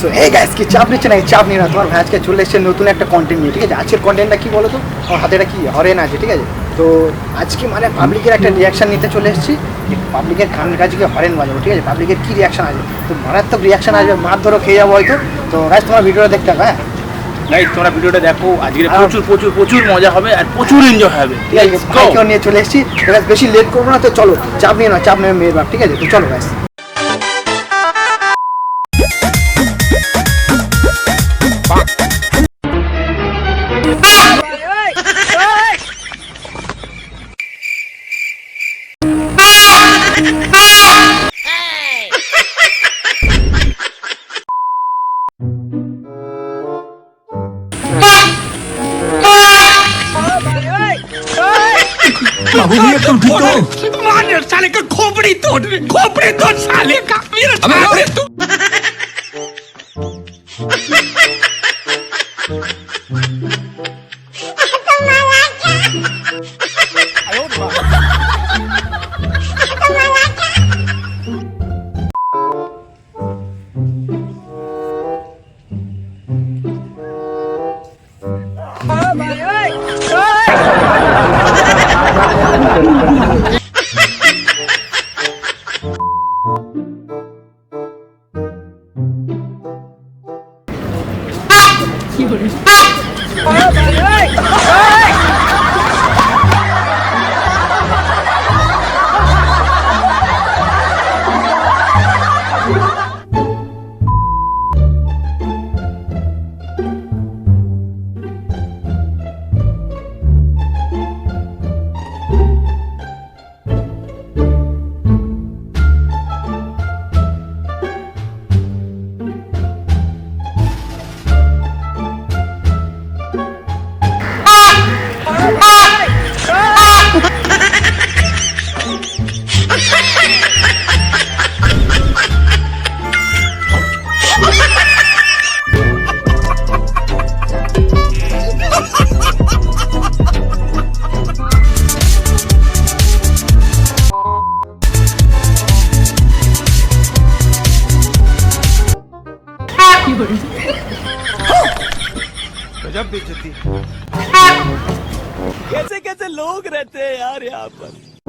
So এই guys কি চাপ নিচ্ছে না, চাপ নিয়ে না, তোমার ভাই আজকে চলে এসেছে নতুন একটা কন্টেন্ট নিয়ে, ঠিক আছে। আজকের কন্টেন্টটা কি বলো তো, আমার হাতে এটা কি হরেন আছে, ঠিক আছে। তো আজকে মানে পাবলিকের একটা রিয়াকশান নিতে চলে এসেছি, পাবলিকের কানের কাছে গিয়ে হরেন বাজাবো, ঠিক আছে। পাবলিকের কী রিয়াকশান আসবে, তো মারাত্মক রিয়াকশান আসবে, মার ধরো খেয়ে যাবো হয়তো। তো গাইস তোমার ভিডিওটা দেখতে হবে, হ্যাঁ গাইস তোমরা ভিডিওটা দেখো, আজকে প্রচুর মজা হবে আর প্রচুর এনজয় হবে, ঠিক আছে। ভাইকেও নিয়ে চলে এসেছি, বেশি লেট করবো না, তো চলো চাপ নিয়ে না, চাপ নেবে মেয়ের বাপ, ঠিক আছে। তো চলো গাইস। तुम ठीक हो? मार साले का खोपड़ी तोड़ साले का मेरा अबे तू गजब बेइज्जती। कैसे कैसे लोग रहते हैं यार यहाँ पर।